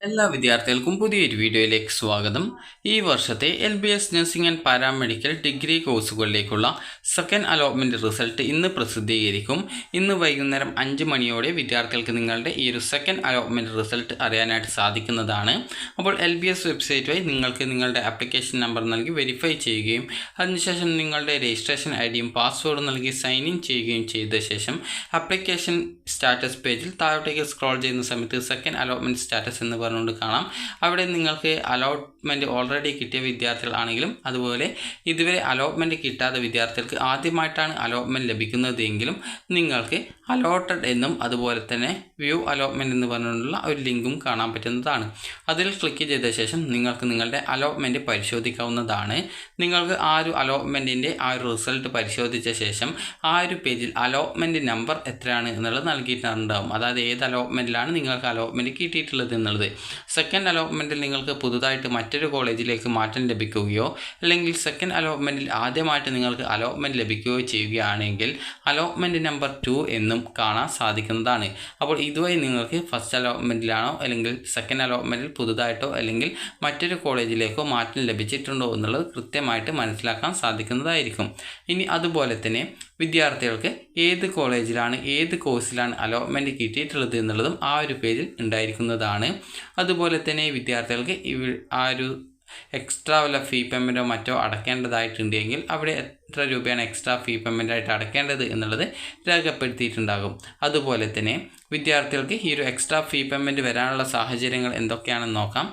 എല്ലാ വിദ്യാർത്ഥികൾക്കും പുതിയൊരു വീഡിയോയിലേക്ക് സ്വാഗതം. ഈ വർഷത്തെ LBS nursing and paramedical degree കോഴ്സുകളിലേക്കുള്ള സെക്കൻഡ് അലോട്ട്മെൻറ്റ് റിസൾട്ട് ഇന്ന് പ്രസിദ്ധീകരിക്കും. ഇന്ന് വൈകുന്നേരം 5 മണിയോടെ വിദ്യാർത്ഥികൾക്ക് നിങ്ങളുടെ ഈ ഒരു സെക്കൻഡ് അലോട്ട്മെൻറ്റ് റിസൾട്ട് അറിയാനായിട്ട് സാധിക്കുന്നതാണ്. അപ്പോൾ LBS വെബ്സൈറ്റ് വഴി നിങ്ങൾക്ക് നിങ്ങളുടെ ആപ്ലിക്കേഷൻ നമ്പർ നൽകി വെരിഫൈ ചെയ്യുകയും അതിനുശേഷം നിങ്ങളുടെ രജിസ്ട്രേഷൻ ഐഡിയും പാസ്വേഡും നൽകി സൈൻ ഇൻ ചെയ്യുകയും ചെയ്ത ശേഷം ആപ്ലിക്കേഷൻ സ്റ്റാറ്റസ് പേജിൽ താഴോട്ടേക്ക് സ്ക്രോൾ ചെയ്യുന്ന സമയത്ത് സെക്കൻഡ് അലോട്ട്മെൻറ്റ് സ്റ്റാറ്റസ് എന്ന് പറഞ്ഞുകൊണ്ട് കാണാം. അവിടെ നിങ്ങൾക്ക് അലോട്ട്മെൻറ്റ് ഓൾറെഡി കിട്ടിയ വിദ്യാർത്ഥികളാണെങ്കിലും അതുപോലെ ഇതുവരെ അലോട്ട്മെൻറ്റ് കിട്ടാത്ത വിദ്യാർത്ഥികൾക്ക് ആദ്യമായിട്ടാണ് അലോട്ട്മെൻറ്റ് ലഭിക്കുന്നത് എങ്കിലും നിങ്ങൾക്ക് അലോട്ടഡ് എന്നും അതുപോലെ തന്നെ വ്യൂ അലോട്ട്മെൻറ്റ് എന്ന് പറഞ്ഞുകൊണ്ടുള്ള ഒരു ലിങ്കും കാണാൻ പറ്റുന്നതാണ്. അതിൽ ക്ലിക്ക് ചെയ്ത ശേഷം നിങ്ങൾക്ക് നിങ്ങളുടെ അലോട്ട്മെൻറ്റ് പരിശോധിക്കാവുന്നതാണ്. നിങ്ങൾക്ക് ആ ഒരു അലോട്ട്മെൻറ്റിൻ്റെ ആ ഒരു റിസൾട്ട് പരിശോധിച്ച ശേഷം ആ ഒരു പേജിൽ അലോട്ട്മെൻറ്റ് നമ്പർ എത്രയാണ് എന്നുള്ളത് നൽകിയിട്ടുണ്ടാകും. അതായത് ഏത് അലോട്ട്മെൻറ്റിലാണ് നിങ്ങൾക്ക് അലോട്ട്മെൻറ്റ് കിട്ടിയിട്ടുള്ളത് എന്നുള്ളത്. സെക്കൻഡ് അലോട്ട്മെൻറ്റിൽ നിങ്ങൾക്ക് പുതുതായിട്ട് മറ്റൊരു കോളേജിലേക്ക് മാറ്റം ലഭിക്കുകയോ അല്ലെങ്കിൽ സെക്കൻഡ് അലോട്ട്മെൻറ്റിൽ ആദ്യമായിട്ട് നിങ്ങൾക്ക് അലോട്ട്മെൻറ്റ് ലഭിക്കുകയോ ചെയ്യുകയാണെങ്കിൽ അലോട്ട്മെൻറ്റ് നമ്പർ 2 എന്നും കാണാൻ സാധിക്കുന്നതാണ്. അപ്പോൾ ഇതുവഴി നിങ്ങൾക്ക് ഫസ്റ്റ് അലോട്ട്മെൻറ്റിലാണോ അല്ലെങ്കിൽ സെക്കൻഡ് അലോട്ട്മെൻറ്റിൽ പുതുതായിട്ടോ അല്ലെങ്കിൽ മറ്റൊരു കോളേജിലേക്കോ മാറ്റം ലഭിച്ചിട്ടുണ്ടോ എന്നുള്ളത് കൃത്യമായിട്ട് മനസ്സിലാക്കാൻ സാധിക്കുന്നതായിരിക്കും. ഇനി അതുപോലെ തന്നെ വിദ്യാർത്ഥികൾക്ക് ഏത് കോളേജിലാണ് ഏത് കോഴ്സിലാണ് അലോട്ട്മെൻറ്റ് കിട്ടിയിട്ടുള്ളത് എന്നുള്ളതും ആ ഒരു പേജിൽ ഉണ്ടായിരിക്കുന്നതാണ്. അതുപോലെ തന്നെ വിദ്യാർത്ഥികൾക്ക് ആ ഒരു എക്സ്ട്രാ വല്ല ഫീ പേയ്മെൻറ്റോ മറ്റോ അടയ്ക്കേണ്ടതായിട്ടുണ്ടെങ്കിൽ അവിടെ എത്ര രൂപയാണ് എക്സ്ട്രാ ഫീ പേയ്മെൻറ്റായിട്ട് അടയ്ക്കേണ്ടത് എന്നുള്ളത് രേഖപ്പെടുത്തിയിട്ടുണ്ടാകും. അതുപോലെ തന്നെ വിദ്യാർത്ഥികൾക്ക് ഈ ഒരു എക്സ്ട്രാ ഫീ പേയ്മെൻറ്റ് വരാനുള്ള സാഹചര്യങ്ങൾ എന്തൊക്കെയാണെന്ന് നോക്കാം.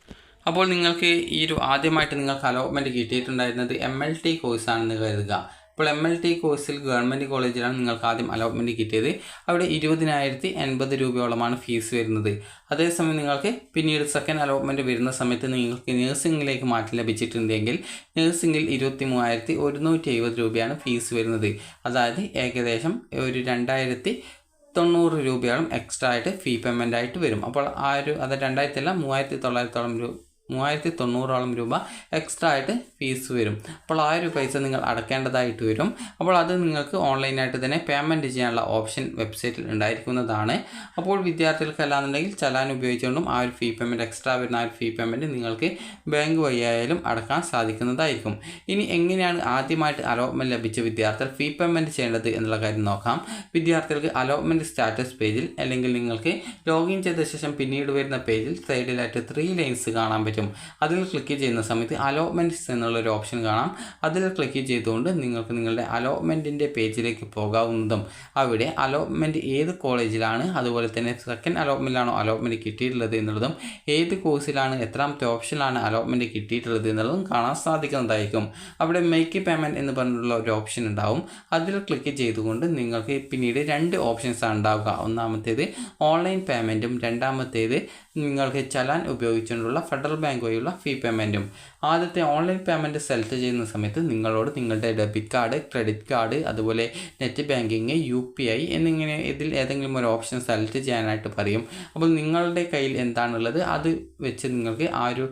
അപ്പോൾ നിങ്ങൾക്ക് ഈ ഒരു ആദ്യമായിട്ട് നിങ്ങൾക്ക് അലോട്ട്മെൻറ്റ് കിട്ടിയിട്ടുണ്ടായിരുന്നത് MLT കോഴ്സാണെന്ന് കരുതുക. അപ്പോൾ MLT കോഴ്സിൽ ഗവൺമെൻറ് കോളേജിലാണ് നിങ്ങൾക്ക് ആദ്യം അലോട്ട്മെൻറ്റ് കിട്ടിയത്. അവിടെ 20,080 രൂപയോളമാണ് ഫീസ് വരുന്നത്. അതേസമയം നിങ്ങൾക്ക് പിന്നീട് സെക്കൻഡ് അലോട്ട്മെൻറ്റ് വരുന്ന സമയത്ത് നിങ്ങൾക്ക് നഴ്സിംഗിലേക്ക് മാറ്റം ലഭിച്ചിട്ടുണ്ടെങ്കിൽ നഴ്സിംഗിൽ 23,170 രൂപയാണ് ഫീസ് വരുന്നത്. അതായത് ഏകദേശം ഒരു 2,090 രൂപയോളം എക്സ്ട്രാ ആയിട്ട് ഫീ പേയ്മെൻ്റ് ആയിട്ട് വരും. അപ്പോൾ ആ ഒരു അത് 2,000 അല്ല 3,900 രൂപ എക്സ്ട്രാ ആയിട്ട് ഫീസ് വരും. അപ്പോൾ ആ ഒരു പൈസ നിങ്ങൾ അടയ്ക്കേണ്ടതായിട്ട് വരും. അപ്പോൾ അത് നിങ്ങൾക്ക് ഓൺലൈനായിട്ട് തന്നെ പേയ്മെൻറ്റ് ചെയ്യാനുള്ള ഓപ്ഷൻ വെബ്സൈറ്റിൽ ഉണ്ടായിരിക്കുന്നതാണ്. അപ്പോൾ വിദ്യാർത്ഥികൾക്ക് അല്ലാന്നുണ്ടെങ്കിൽ ചലാൻ ഉപയോഗിച്ചുകൊണ്ടും ആ ഒരു ഫീ പേയ്മെൻറ്റ് എക്സ്ട്രാ വരുന്ന ആ ഒരു ഫീ പേയ്മെൻറ്റ് നിങ്ങൾക്ക് ബാങ്ക് വഴിയായാലും അടക്കാൻ സാധിക്കുന്നതായിരിക്കും. ഇനി എങ്ങനെയാണ് ആദ്യമായിട്ട് അലോട്ട്മെൻറ്റ് ലഭിച്ച വിദ്യാർത്ഥികൾ ഫീ പേയ്മെൻറ്റ് ചെയ്യേണ്ടത് എന്നുള്ള കാര്യം നോക്കാം. വിദ്യാർത്ഥികൾക്ക് അലോട്ട്മെൻറ്റ് സ്റ്റാറ്റസ് പേജിൽ അല്ലെങ്കിൽ നിങ്ങൾക്ക് ലോഗിൻ ചെയ്ത ശേഷം പിന്നീട് വരുന്ന പേജിൽ സൈഡിലായിട്ട് 3 ലൈൻസ് കാണാൻ പറ്റും. അതിൽ ക്ലിക്ക് ചെയ്യുന്ന സമയത്ത് അലോട്ട്മെൻറ്റ്സ് എന്നുള്ളൊരു ഓപ്ഷൻ കാണാം. അതിൽ ക്ലിക്ക് ചെയ്തുകൊണ്ട് നിങ്ങൾക്ക് നിങ്ങളുടെ അലോട്ട്മെൻറ്റിൻ്റെ പേജിലേക്ക് പോകാവുന്നതും അവിടെ അലോട്ട്മെൻറ്റ് ഏത് കോളേജിലാണ് അതുപോലെ തന്നെ സെക്കൻഡ് അലോട്ട്മെൻറ്റിലാണോ അലോട്ട്മെൻറ്റ് കിട്ടിയിട്ടുള്ളത് എന്നുള്ളതും ഏത് കോഴ്സിലാണ് എത്രാമത്തെ ഓപ്ഷനിലാണ് അലോട്ട്മെൻറ്റ് കിട്ടിയിട്ടുള്ളത് എന്നുള്ളതും കാണാൻ സാധിക്കുന്നതായിരിക്കും. അവിടെ മേക്ക് പേയ്മെൻറ്റ് എന്ന് പറഞ്ഞിട്ടുള്ള ഒരു ഓപ്ഷൻ ഉണ്ടാവും. അതിൽ ക്ലിക്ക് ചെയ്തുകൊണ്ട് നിങ്ങൾക്ക് പിന്നീട് 2 ഓപ്ഷൻസാണ് ഉണ്ടാവുക. ഒന്നാമത്തേത് ഓൺലൈൻ പേയ്മെൻറ്റും രണ്ടാമത്തേത് നിങ്ങൾക്ക് ചലാൻ ഉപയോഗിച്ചുകൊണ്ടുള്ള ഫെഡറൽ ബാങ്ക് വഴിയുള്ള ഫീ പേയ്മെൻറ്റും. ആദ്യത്തെ ഓൺലൈൻ പേയ്മെൻറ്റ് സെലക്ട് ചെയ്യുന്ന സമയത്ത് നിങ്ങളോട് നിങ്ങളുടെ ഡെബിറ്റ് കാർഡ്, ക്രെഡിറ്റ് കാർഡ്, അതുപോലെ നെറ്റ് ബാങ്കിങ്, UPI എന്നിങ്ങനെ ഇതിൽ ഏതെങ്കിലും ഒരു ഓപ്ഷൻ സെലക്ട് ചെയ്യാനായിട്ട് പറയും. അപ്പോൾ നിങ്ങളുടെ കയ്യിൽ എന്താണുള്ളത് അത് വെച്ച് നിങ്ങൾക്ക് ആ ഒരു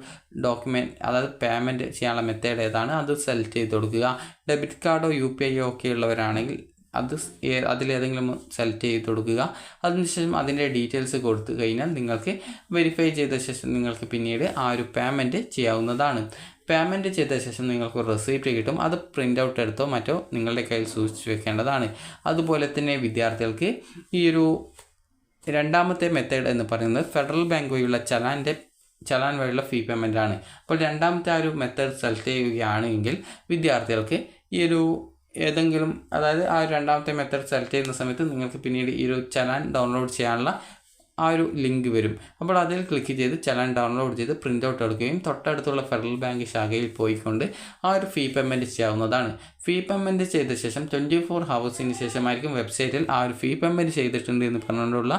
ഡോക്യുമെൻറ്റ് അതായത് പേയ്മെൻറ്റ് ചെയ്യാനുള്ള മെത്തേഡ് ഏതാണ് അത് സെലക്ട് ചെയ്ത് കൊടുക്കുക. ഡെബിറ്റ് കാർഡോ UPI ഒക്കെ ഉള്ളവരാണെങ്കിൽ അതിലേതെങ്കിലും സെലക്ട് ചെയ്ത് കൊടുക്കുക. അതിനുശേഷം അതിൻ്റെ ഡീറ്റെയിൽസ് കൊടുത്തു കഴിഞ്ഞാൽ നിങ്ങൾക്ക് വെരിഫൈ ചെയ്ത ശേഷം നിങ്ങൾക്ക് പിന്നീട് ആ ഒരു പേയ്മെൻറ്റ് ചെയ്യാവുന്നതാണ്. പേയ്മെൻറ്റ് ചെയ്ത ശേഷം നിങ്ങൾക്ക് റെസിപ്റ്റ് കിട്ടും. അത് പ്രിൻ്റ് ഔട്ട് എടുത്തോ മറ്റോ നിങ്ങളുടെ കയ്യിൽ സൂക്ഷിച്ച് വെക്കേണ്ടതാണ്. അതുപോലെ തന്നെ വിദ്യാർത്ഥികൾക്ക് ഈ ഒരു രണ്ടാമത്തെ മെത്തേഡ് എന്ന് പറയുന്നത് ഫെഡറൽ ബാങ്ക് വഴിയുള്ള ചലാൻ വഴിയുള്ള ഫീ പേയ്മെൻ്റ് ആണ്. അപ്പോൾ രണ്ടാമത്തെ ആ ഒരു മെത്തേഡ് സെലക്ട് ചെയ്യുകയാണെങ്കിൽ വിദ്യാർത്ഥികൾക്ക് ഈ ഒരു ഏതെങ്കിലും അതായത് ആ രണ്ടാമത്തെ മെത്തേഡ് സെലക്ട് ചെയ്യുന്ന സമയത്ത് നിങ്ങൾക്ക് പിന്നീട് ഈ ഒരു ചലാൻ ഡൗൺലോഡ് ചെയ്യാനുള്ള ആ ഒരു ലിങ്ക് വരും. അപ്പോൾ അതിൽ ക്ലിക്ക് ചെയ്ത് ചലാൻ ഡൗൺലോഡ് ചെയ്ത് പ്രിൻ്റ് ഔട്ട് എടുക്കുകയും തൊട്ടടുത്തുള്ള ഫെഡറൽ ബാങ്ക് ശാഖയിൽ പോയിക്കൊണ്ട് ആ ഒരു ഫീ പേയ്മെൻറ്റ് ചെയ്യാവുന്നതാണ്. ഫീ പേയ്മെൻറ്റ് ചെയ്ത ശേഷം 24 ഹവേഴ്സിന് ശേഷമായിരിക്കും വെബ്സൈറ്റിൽ ആ ഒരു ഫീ പേയ്മെൻറ്റ് ചെയ്തിട്ടുണ്ട് എന്ന് പറഞ്ഞുകൊണ്ടുള്ള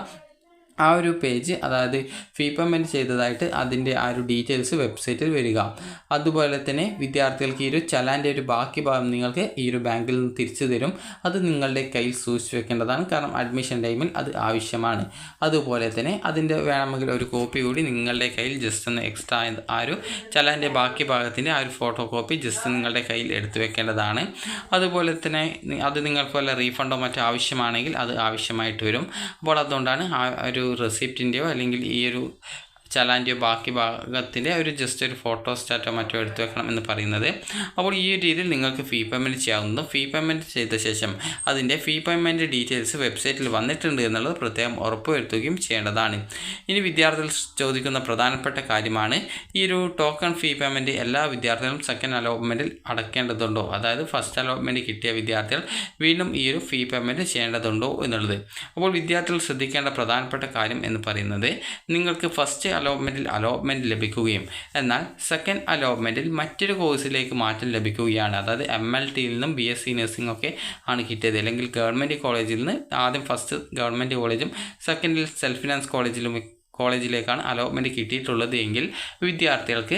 ആ ഒരു പേജ് അതായത് ഫീ പേയ്മെൻറ്റ് ചെയ്തതായിട്ട് അതിൻ്റെ ആ ഒരു ഡീറ്റെയിൽസ് വെബ്സൈറ്റിൽ വരിക. അതുപോലെ തന്നെ വിദ്യാർത്ഥികൾക്ക് ഈ ഒരു ചലാൻ്റെ ഒരു ബാക്കി ഭാഗം നിങ്ങൾക്ക് ഈ ഒരു ബാങ്കിൽ നിന്ന് തിരിച്ചു തരും. അത് നിങ്ങളുടെ കയ്യിൽ സൂക്ഷിച്ച് വെക്കേണ്ടതാണ്. കാരണം അഡ്മിഷൻ ടൈമിൽ അത് ആവശ്യമാണ്. അതുപോലെ തന്നെ അതിൻ്റെ വേണമെങ്കിൽ ഒരു കോപ്പി കൂടി നിങ്ങളുടെ കയ്യിൽ ജസ്റ്റ് ഒന്ന് എക്സ്ട്രാ ആ ഒരു ചലാൻ്റെ ബാക്കി ഭാഗത്തിൻ്റെ ആ ഒരു ഫോട്ടോ കോപ്പി ജസ്റ്റ് നിങ്ങളുടെ കയ്യിൽ എടുത്തു വെക്കേണ്ടതാണ്. അതുപോലെ തന്നെ അത് നിങ്ങൾക്ക് വല്ല റീഫണ്ടോ മറ്റോ ആവശ്യമാണെങ്കിൽ അത് ആവശ്യമായിട്ട് വരും. അപ്പോൾ അതുകൊണ്ടാണ് ആ ഒരു റെസിപ്റ്റിൻ്റെയോ അല്ലെങ്കിൽ ഈ ഒരു ചലാൻ്റെ ബാക്കി ഭാഗത്തിൻ്റെ ജസ്റ്റ് ഒരു ഫോട്ടോ സ്റ്റാറ്റോ മറ്റോ എടുത്തു വെക്കണം എന്ന് പറയുന്നത്. അപ്പോൾ ഈ ഒരു രീതിയിൽ നിങ്ങൾക്ക് ഫീ പേയ്മെൻറ്റ് ചെയ്യാവുന്നതും ഫീ പേയ്മെൻറ്റ് ചെയ്ത ശേഷം അതിൻ്റെ ഫീ പേയ്മെൻറ്റ് ഡീറ്റെയിൽസ് വെബ്സൈറ്റിൽ വന്നിട്ടുണ്ട് എന്നുള്ളത് പ്രത്യേകം ഉറപ്പുവരുത്തുകയും ചെയ്യേണ്ടതാണ്. ഇനി വിദ്യാർത്ഥികൾ ചോദിക്കുന്ന പ്രധാനപ്പെട്ട കാര്യമാണ് ഈ ഒരു ടോക്കൺ ഫീ പേയ്മെൻറ്റ് എല്ലാ വിദ്യാർത്ഥികളും സെക്കൻഡ് അലോട്ട്മെൻറ്റിൽ അടയ്ക്കേണ്ടതുണ്ടോ, അതായത് ഫസ്റ്റ് അലോട്ട്മെൻറ്റ് കിട്ടിയ വിദ്യാർത്ഥികൾ വീണ്ടും ഈ ഒരു ഫീ പേയ്മെൻറ്റ് ചെയ്യേണ്ടതുണ്ടോ എന്നുള്ളത്. അപ്പോൾ വിദ്യാർത്ഥികൾ ശ്രദ്ധിക്കേണ്ട പ്രധാനപ്പെട്ട കാര്യം എന്ന് പറയുന്നത് നിങ്ങൾക്ക് ഫസ്റ്റ് അലോട്ട്മെൻറ്റ് ലഭിക്കുകയും എന്നാൽ സെക്കൻഡ് അലോട്ട്മെൻറ്റിൽ മറ്റൊരു കോഴ്സിലേക്ക് മാറ്റം ലഭിക്കുകയാണ്. അതായത് MLTയിൽ നിന്നും BSc നഴ്സിംഗ് ഒക്കെ ആണ് കിട്ടിയത്, അല്ലെങ്കിൽ ഗവൺമെൻറ് കോളേജിൽ നിന്ന് ആദ്യം ഫസ്റ്റ് ഗവൺമെൻറ് കോളേജും സെക്കൻഡിൽ സെൽഫ് ഫിനാൻസ് കോളേജിലേക്കാണ് അലോട്ട്മെൻറ്റ് കിട്ടിയിട്ടുള്ളത് എങ്കിൽ വിദ്യാർത്ഥികൾക്ക്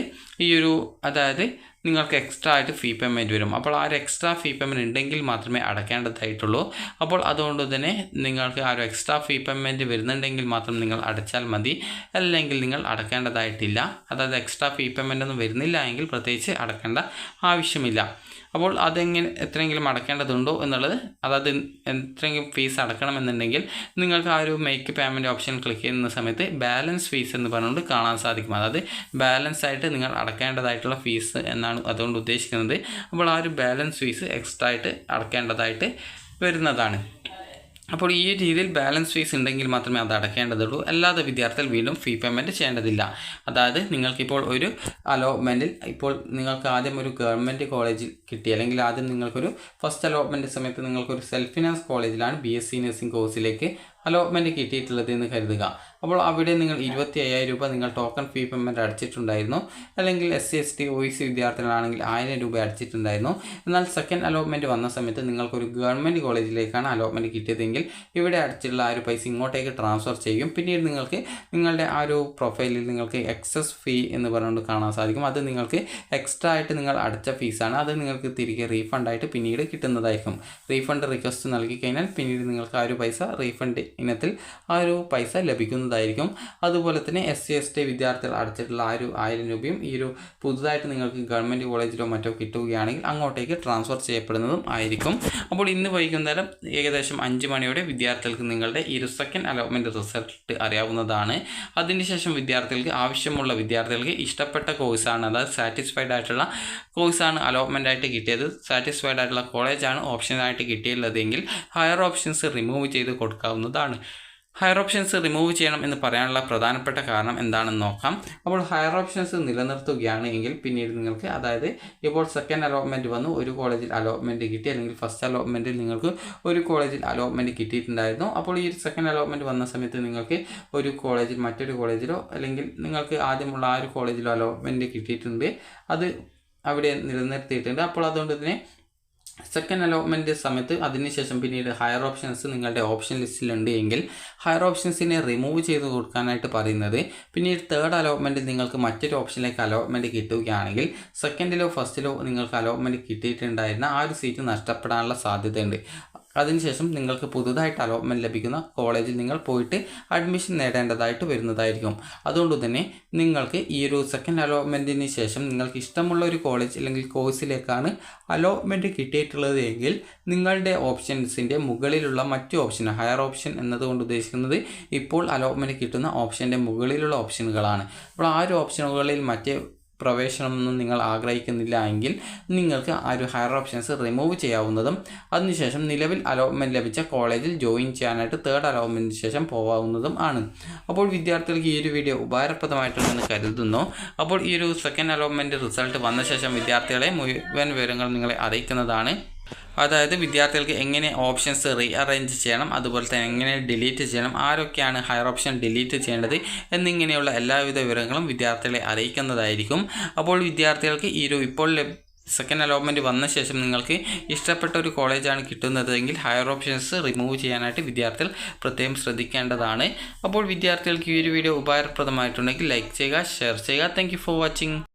അതായത് നിങ്ങൾക്ക് എക്സ്ട്രാ ആയിട്ട് ഫീ പേയ്മെൻറ്റ് വരും. അപ്പോൾ ആ ഒരു എക്സ്ട്രാ ഫീ പേയ്മെൻറ്റ് ഉണ്ടെങ്കിൽ മാത്രമേ അടയ്ക്കേണ്ടതായിട്ടുള്ളൂ. അപ്പോൾ അതുകൊണ്ട് തന്നെ നിങ്ങൾക്ക് ആ ഒരു എക്സ്ട്രാ ഫീ പേയ്മെൻറ്റ് വരുന്നുണ്ടെങ്കിൽ മാത്രം നിങ്ങൾ അടച്ചാൽ മതി, അല്ലെങ്കിൽ നിങ്ങൾ അടയ്ക്കേണ്ടതായിട്ടില്ല. അതായത് എക്സ്ട്രാ ഫീ പേയ്മെൻ്റ് ഒന്നും വരുന്നില്ല എങ്കിൽ പ്രത്യേകിച്ച് അടയ്ക്കേണ്ട ആവശ്യമില്ല. അപ്പോൾ എത്രയെങ്കിലും അടയ്ക്കേണ്ടതുണ്ടോ എന്നുള്ളത്, അതായത് എത്രയെങ്കിലും ഫീസ് അടക്കണമെന്നുണ്ടെങ്കിൽ നിങ്ങൾക്ക് ആ ഒരു മേക്ക് പേയ്മെൻറ്റ് ഓപ്ഷൻ ക്ലിക്ക് ചെയ്യുന്ന സമയത്ത് ബാലൻസ് ഫീസ് എന്ന് പറഞ്ഞുകൊണ്ട് കാണാൻ സാധിക്കും. അതായത് ബാലൻസ് ആയിട്ട് നിങ്ങൾ അടയ്ക്കേണ്ടതായിട്ടുള്ള ഫീസ് എന്നാണ് അതുകൊണ്ട് ഉദ്ദേശിക്കുന്നത്. അപ്പോൾ ആ ഒരു ബാലൻസ് ഫീസ് എക്സ്ട്രാ ആയിട്ട് അടയ്ക്കേണ്ടതായിട്ട് വരുന്നതാണ്. അപ്പോൾ ഈ രീതിയിൽ ബാലൻസ് ഫീസ് ഉണ്ടെങ്കിൽ മാത്രമേ അത് അടയ്ക്കേണ്ടതുള്ളൂ, അല്ലാതെ വിദ്യാർത്ഥികൾ വീണ്ടും ഫീ പേയ്മെൻറ്റ് ചെയ്യേണ്ടതില്ല. അതായത് നിങ്ങൾക്കിപ്പോൾ ഒരു അലോട്ട്മെൻറ്റിൽ നിങ്ങൾക്ക് ആദ്യം ഒരു ഗവൺമെൻറ് കോളേജിൽ കിട്ടി, അല്ലെങ്കിൽ ആദ്യം നിങ്ങൾക്കൊരു ഫസ്റ്റ് അലോട്ട്മെൻറ്റ് സമയത്ത് നിങ്ങൾക്കൊരു സെൽഫ് ഫിനാൻസ് കോളേജിലാണ് BSc നഴ്സിംഗ് കോഴ്സിലേക്ക് അലോട്ട്മെൻറ്റ് കിട്ടിയിട്ടുള്ളത് എന്ന് കരുതുക. അപ്പോൾ അവിടെ നിങ്ങൾ 25,000 രൂപ നിങ്ങൾ ടോക്കൺ ഫീ പേയ്മെൻറ്റ് അടച്ചിട്ടുണ്ടായിരുന്നു, അല്ലെങ്കിൽ SC ST OEC വിദ്യാർത്ഥികളാണെങ്കിൽ 1000 രൂപ അടച്ചിട്ടുണ്ടായിരുന്നു. എന്നാൽ സെക്കൻഡ് അലോട്ട്മെൻറ്റ് വന്ന സമയത്ത് നിങ്ങൾക്കൊരു ഗവൺമെൻറ് കോളേജിലേക്കാണ് അലോട്ട്മെൻറ്റ് കിട്ടിയതെങ്കിൽ ഇവിടെ അടച്ചിട്ടുള്ള ആ ഒരു പൈസ ഇങ്ങോട്ടേക്ക് ട്രാൻസ്ഫർ ചെയ്യും. പിന്നീട് നിങ്ങൾക്ക് നിങ്ങളുടെ ആ ഒരു പ്രൊഫൈലിൽ നിങ്ങൾക്ക് എക്സസ് ഫീ എന്ന് പറഞ്ഞുകൊണ്ട് കാണാൻ സാധിക്കും. അത് നിങ്ങൾക്ക് എക്സ്ട്രാ ആയിട്ട് നിങ്ങൾ അടച്ച ഫീസാണ്, അത് നിങ്ങൾക്ക് തിരികെ റീഫണ്ടായിട്ട് പിന്നീട് കിട്ടുന്നതായിരിക്കും. റീഫണ്ട് റിക്വസ്റ്റ് നൽകി കഴിഞ്ഞാൽ പിന്നീട് നിങ്ങൾക്ക് ആ ഒരു പൈസ റീഫണ്ട് ഇനത്തിൽ ആ ഒരു പൈസ ലഭിക്കുന്നതായിരിക്കും. അതുപോലെ തന്നെ SC ST വിദ്യാർത്ഥികൾ അടച്ചിട്ടുള്ള ആ ഒരു 1000 രൂപയും ഈ ഒരു പുതുതായിട്ട് നിങ്ങൾക്ക് ഗവൺമെൻറ് കോളേജിലോ മറ്റോ കിട്ടുകയാണെങ്കിൽ അങ്ങോട്ടേക്ക് ട്രാൻസ്ഫർ ചെയ്യപ്പെടുന്നതും ആയിരിക്കും. അപ്പോൾ ഇന്ന് വൈകുന്നേരം ഏകദേശം 5 മണിയോടെ വിദ്യാർത്ഥികൾക്ക് നിങ്ങളുടെ ഈ ഒരു സെക്കൻഡ് അലോട്ട്മെൻറ്റ് റിസൾട്ട് അറിയാവുന്നതാണ്. അതിനുശേഷം ആവശ്യമുള്ള വിദ്യാർത്ഥികൾക്ക് ഇഷ്ടപ്പെട്ട കോഴ്സാണ്, അതായത് സാറ്റിസ്ഫൈഡ് ആയിട്ടുള്ള കോഴ്സാണ് അലോട്ട്മെൻ്റ് ആയിട്ട് കിട്ടിയത്, സാറ്റിസ്ഫൈഡ് ആയിട്ടുള്ള കോളേജാണ് ഓപ്ഷനായിട്ട് കിട്ടിയുള്ളതെങ്കിൽ ഹയർ ഓപ്ഷൻസ് റിമൂവ് ചെയ്ത് കൊടുക്കാവുന്നതാണ്. ഹയർ ഓപ്ഷൻസ് റിമൂവ് ചെയ്യണം എന്ന് പറയാനുള്ള പ്രധാനപ്പെട്ട കാരണം എന്താണെന്ന് നോക്കാം. അപ്പോൾ ഹയർ ഓപ്ഷൻസ് നിലനിർത്തുകയാണ് എങ്കിൽ പിന്നീട് നിങ്ങൾക്ക്, അതായത് ഇപ്പോൾ സെക്കൻഡ് അലോട്ട്മെൻറ്റ് വന്നു, ഒരു കോളേജിൽ അലോട്ട്മെൻറ്റ് കിട്ടി, അല്ലെങ്കിൽ ഫസ്റ്റ് അലോട്ട്മെൻറ്റിൽ നിങ്ങൾക്ക് ഒരു കോളേജിൽ അലോട്ട്മെൻറ്റ് കിട്ടിയിട്ടുണ്ടായിരുന്നു. അപ്പോൾ ഈ സെക്കൻഡ് അലോട്ട്മെൻറ്റ് വന്ന സമയത്ത് നിങ്ങൾക്ക് ഒരു കോളേജിൽ മറ്റൊരു കോളേജിലോ, അല്ലെങ്കിൽ നിങ്ങൾക്ക് ആദ്യമുള്ള ആ ഒരു കോളേജിലോ അലോട്ട്മെൻറ്റ് കിട്ടിയിട്ടുണ്ട്, അത് അവിടെ നിലനിർത്തിയിട്ടുണ്ട്. അപ്പോൾ അതുകൊണ്ട് തന്നെ സെക്കൻഡ് അലോട്ട്മെൻറ്റ് സമയത്ത് അതിനുശേഷം പിന്നീട് ഹയർ ഓപ്ഷൻസ് നിങ്ങളുടെ ഓപ്ഷൻ ലിസ്റ്റിലുണ്ട് എങ്കിൽ ഹയർ ഓപ്ഷൻസിനെ റിമൂവ് ചെയ്ത് കൊടുക്കാനായിട്ട് പറയുന്നത്. പിന്നീട് തേർഡ് അലോട്ട്മെൻറ്റിൽ നിങ്ങൾക്ക് മറ്റൊരു ഓപ്ഷനിലേക്ക് അലോട്ട്മെൻറ്റ് കിട്ടുകയാണെങ്കിൽ സെക്കൻഡിലോ ഫസ്റ്റിലോ നിങ്ങൾക്ക് അലോട്ട്മെൻറ്റ് കിട്ടിയിട്ടുണ്ടായിരുന്ന ആ ഒരു സീറ്റ് നഷ്ടപ്പെടാനുള്ള സാധ്യതയുണ്ട്. അതിനുശേഷം നിങ്ങൾക്ക് പുതുതായിട്ട് അലോട്ട്മെൻറ്റ് ലഭിക്കുന്ന കോളേജിൽ നിങ്ങൾ പോയിട്ട് അഡ്മിഷൻ നേടേണ്ടതായിട്ട് വരുന്നതായിരിക്കും. അതുകൊണ്ട് തന്നെ നിങ്ങൾക്ക് ഈ ഒരു സെക്കൻഡ് അലോട്ട്മെൻറ്റിന് ശേഷം നിങ്ങൾക്ക് ഇഷ്ടമുള്ള ഒരു കോളേജ് അല്ലെങ്കിൽ കോഴ്സിലേക്കാണ് അലോട്ട്മെൻറ്റ് കിട്ടിയിട്ടുള്ളത് എങ്കിൽ നിങ്ങളുടെ ഓപ്ഷൻസിൻ്റെ മുകളിലുള്ള മറ്റു ഓപ്ഷൻ, ഹയർ ഓപ്ഷൻ എന്നതുകൊണ്ട് ഉദ്ദേശിക്കുന്നത് ഇപ്പോൾ അലോട്ട്മെൻറ്റ് കിട്ടുന്ന ഓപ്ഷൻ്റെ മുകളിലുള്ള ഓപ്ഷനുകളാണ്. അപ്പോൾ ആ ഒരു ഓപ്ഷനുകളിൽ മറ്റേ പ്രവേശനമൊന്നും നിങ്ങൾ ആഗ്രഹിക്കുന്നില്ല എങ്കിൽ നിങ്ങൾക്ക് ആ ഒരു ഹയർ ഓപ്ഷൻസ് റിമൂവ് ചെയ്യാവുന്നതും അതിനുശേഷം നിലവിൽ അലോട്ട്മെൻറ്റ് ലഭിച്ച കോളേജിൽ ജോയിൻ ചെയ്യാനായിട്ട് തേർഡ് അലോട്ട്മെൻറ്റിന് ശേഷം പോകാവുന്നതും ആണ്. അപ്പോൾ വിദ്യാർത്ഥികൾക്ക് ഈ ഒരു വീഡിയോ ഉപകാരപ്രദമായിട്ടുണ്ടെന്ന് കരുതുന്നു. അപ്പോൾ ഈ ഒരു സെക്കൻഡ് അലോട്ട്മെൻറ്റ് റിസൾട്ട് വന്ന ശേഷം വിദ്യാർത്ഥികളെ മുഴുവൻ വിവരങ്ങൾ നിങ്ങളെ അറിയിക്കുന്നതാണ്. അതായത് വിദ്യാർത്ഥികൾക്ക് എങ്ങനെ ഓപ്ഷൻസ് റീഅറേഞ്ച് ചെയ്യണം, അതുപോലെ തന്നെ എങ്ങനെ ഡിലീറ്റ് ചെയ്യണം, ആരൊക്കെയാണ് ഹയർ ഓപ്ഷൻ ഡിലീറ്റ് ചെയ്യേണ്ടത് എന്നിങ്ങനെയുള്ള എല്ലാവിധ വിവരങ്ങളും വിദ്യാർത്ഥികളെ അറിയിക്കുന്നതായിരിക്കും. അപ്പോൾ വിദ്യാർത്ഥികൾക്ക് ഈ ഒരു ഇപ്പോൾ സെക്കൻഡ് അലോട്ട്മെൻറ്റ് വന്ന ശേഷം നിങ്ങൾക്ക് ഇഷ്ടപ്പെട്ട ഒരു കോളേജാണ് കിട്ടുന്നതെങ്കിൽ ഹയർ ഓപ്ഷൻസ് റിമൂവ് ചെയ്യാനായിട്ട് വിദ്യാർത്ഥികൾ പ്രത്യേകം ശ്രദ്ധിക്കേണ്ടതാണ്. അപ്പോൾ വിദ്യാർത്ഥികൾക്ക് ഈ ഒരു വീഡിയോ ഉപകാരപ്രദമായിട്ടുണ്ടെങ്കിൽ ലൈക്ക് ചെയ്യുക, ഷെയർ ചെയ്യുക. Thank you for watching.